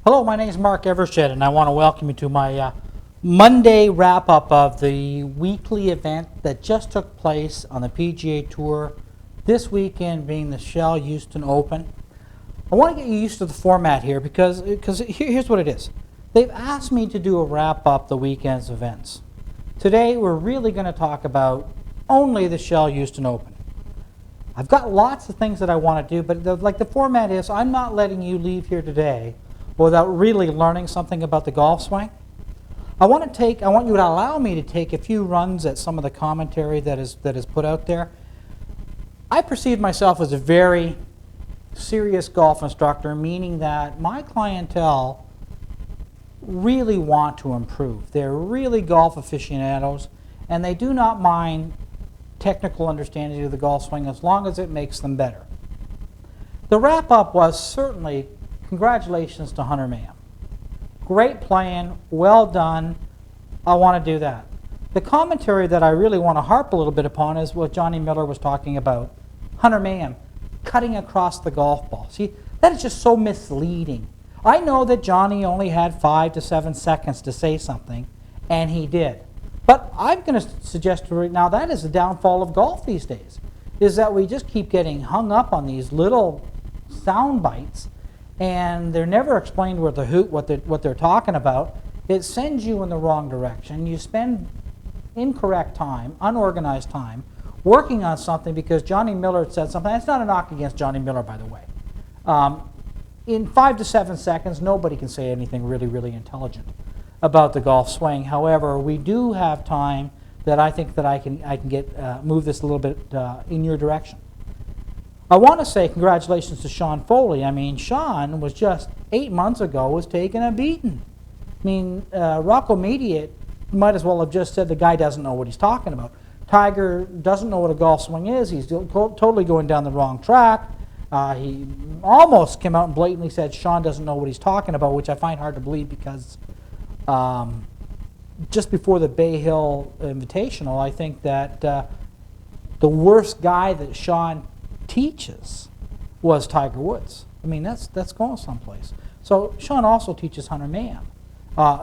Hello, my name is Mark Evershed, and I want to welcome you to my Monday wrap-up of the weekly event that just took place on the PGA Tour this weekend, being the Shell Houston Open. I want to get you used to the format here because here's what it is. They've asked me to do a wrap-up the weekend's events. Today, we're really going to talk about only the Shell Houston Open. I've got lots of things that I want to do, but the format is I'm not letting you leave here today without really learning something about the golf swing. I want you to allow me to take a few runs at some of the commentary that is put out there. I perceive myself as a very serious golf instructor, meaning that my clientele really want to improve. They're really golf aficionados, and they do not mind technical understanding of the golf swing as long as it makes them better. The wrap-up was certainly congratulations to Hunter Mahon. Great playing, well done. I want to do that. The commentary that I really want to harp a little bit upon is what Johnny Miller was talking about. Hunter Mahon cutting across the golf ball. See, that is just so misleading. I know that Johnny only had 5 to 7 seconds to say something, and he did. But I'm going to suggest right now that is the downfall of golf these days, is that we just keep getting hung up on these little sound bites, and they're never explained what they're talking about. It sends you in the wrong direction. You spend incorrect time, unorganized time, working on something because Johnny Miller said something. That's not a knock against Johnny Miller, by the way. In 5 to 7 seconds, nobody can say anything really, really intelligent about the golf swing. However, we do have time that I think that I can move this a little bit in your direction. I want to say congratulations to Sean Foley. I mean, Sean was just 8 months ago was taking a beating. I mean, Rocco Mediate might as well have just said the guy doesn't know what he's talking about. Tiger doesn't know what a golf swing is. He's totally going down the wrong track. He almost came out and blatantly said Sean doesn't know what he's talking about, which I find hard to believe because just before the Bay Hill Invitational, I think that the worst guy that Sean teaches was Tiger Woods. I mean, that's going someplace. So Sean also teaches Hunter Mahon.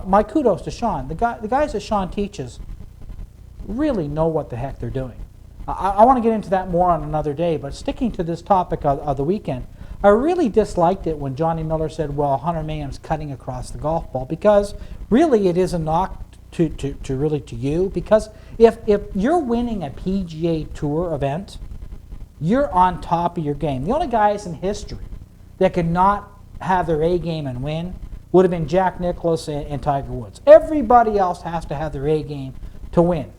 My kudos to Sean. The guys that Sean teaches really know what the heck they're doing. I want to get into that more on another day, but sticking to this topic of the weekend, I really disliked it when Johnny Miller said, well, Hunter Mahon's cutting across the golf ball, because really it is a knock to you, because if you're winning a PGA Tour event, you're on top of your game. The only guys in history that could not have their A game and win would have been Jack Nicklaus and Tiger Woods. Everybody else has to have their A game to win.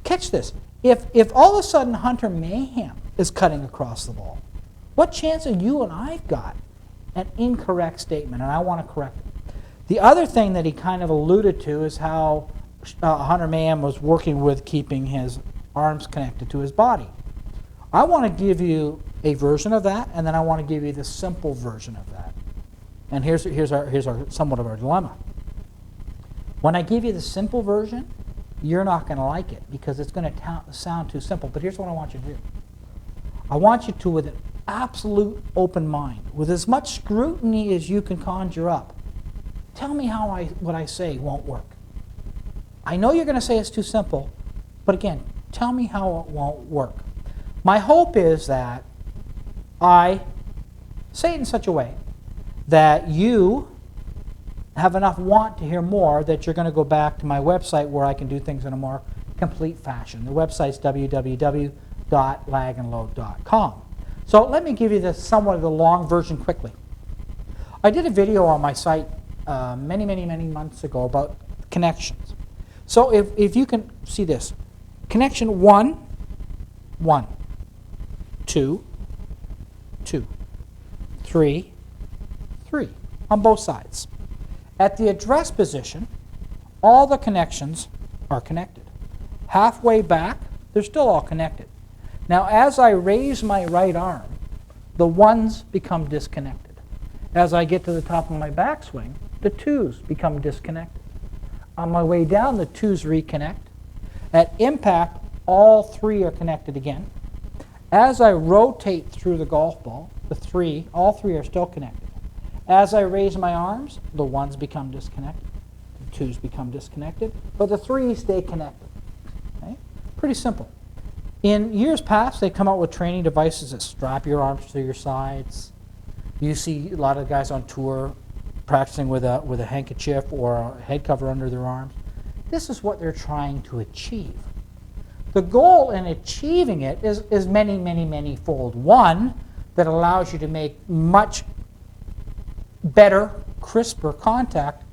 Catch this. If all of a sudden Hunter Mahon is cutting across the ball, what chance have you and I've got? An incorrect statement, and I want to correct it. The other thing that he kind of alluded to is how Hunter Mahon was working with keeping his arms connected to his body. I want to give you a version of that, and then I want to give you the simple version of that. And here's our somewhat of our dilemma. When I give you the simple version, you're not going to like it because it's going to sound too simple. But here's what I want you to do. I want you to, with an absolute open mind, with as much scrutiny as you can conjure up, tell me how what I say won't work. I know you're going to say it's too simple, but again, tell me how it won't work. My hope is that I say it in such a way that you have enough want to hear more that you're going to go back to my website where I can do things in a more complete fashion. The website's www.lagandload.com. So let me give you somewhat of the long version quickly. I did a video on my site many months ago about connections. So if you can see this, connection 1, 1, 2, 2, 3, 3 on both sides. At the address position, all the connections are connected. Halfway back, they're still all connected. Now, as I raise my right arm, the 1s become disconnected. As I get to the top of my backswing, the 2s become disconnected. On my way down, the 2s reconnect. At impact, all 3 are connected again. As I rotate through the golf ball, all 3 are still connected. As I raise my arms, the 1s become disconnected, the 2s become disconnected, but the 3s stay connected. Okay? Pretty simple. In years past, they come out with training devices that strap your arms to your sides. You see a lot of guys on tour practicing with a handkerchief or a head cover under their arms. This is what they're trying to achieve. The goal in achieving it is many, many, many fold. One, that allows you to make much better, crisper contact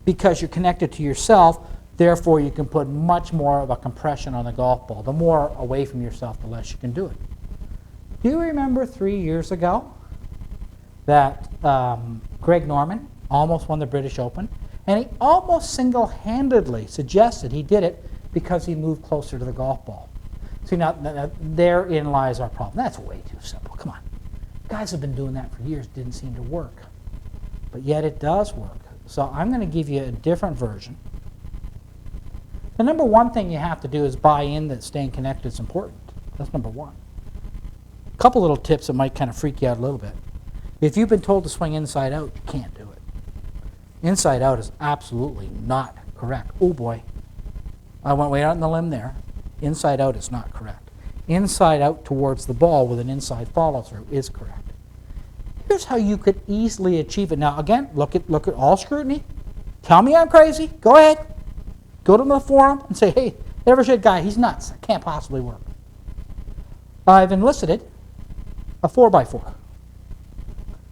because you're connected to yourself. Therefore, you can put much more of a compression on the golf ball. The more away from yourself, the less you can do it. Do you remember 3 years ago that Greg Norman almost won the British Open? And he almost single-handedly suggested he did it because he moved closer to the golf ball. See, now therein lies our problem. That's way too simple. Come on. Guys have been doing that for years. Didn't seem to work. But yet it does work. So I'm going to give you a different version. The number one thing you have to do is buy in that staying connected is important. That's number one. A couple little tips that might kind of freak you out a little bit. If you've been told to swing inside out, you can't do it. Inside out is absolutely not correct. Oh boy. I went way out on the limb there. Inside out is not correct. Inside out towards the ball with an inside follow through is correct. Here's how you could easily achieve it. Now again, look at all scrutiny. Tell me I'm crazy. Go ahead. Go to the forum and say, hey, Evershed guy, he's nuts. It can't possibly work. I've enlisted a 4x4.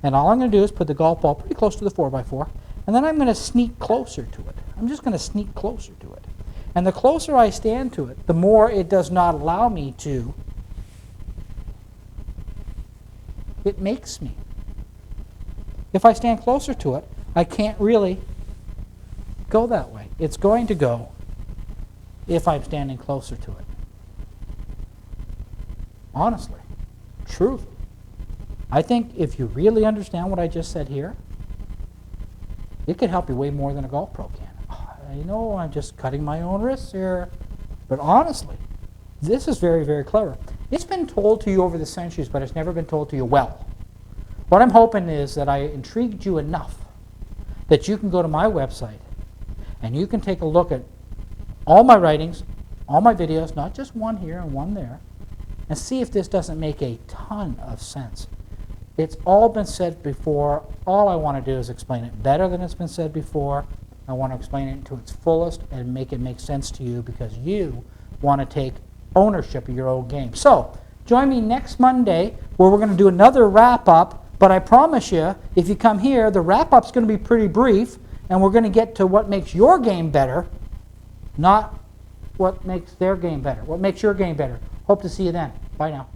And all I'm going to do is put the golf ball pretty close to the 4x4, and then I'm going to sneak closer to it. I'm just going to sneak closer to it. And the closer I stand to it, the more it does not allow me to. It makes me. If I stand closer to it, I can't really go that way. It's going to go if I'm standing closer to it. Honestly, truth. I think if you really understand what I just said here, it could help you way more than a golf pro can. I know I'm just cutting my own wrists here, but honestly, this is very, very clever. It's been told to you over the centuries, but it's never been told to you well. What I'm hoping is that I intrigued you enough that you can go to my website and you can take a look at all my writings, all my videos, not just one here and one there, and see if this doesn't make a ton of sense. It's all been said before. All I want to do is explain it better than it's been said before. I want to explain it to its fullest and make it make sense to you because you want to take ownership of your own game. So, join me next Monday where we're going to do another wrap-up, but I promise you, if you come here, the wrap-up's going to be pretty brief, and we're going to get to what makes your game better, not what makes their game better. What makes your game better. Hope to see you then. Bye now.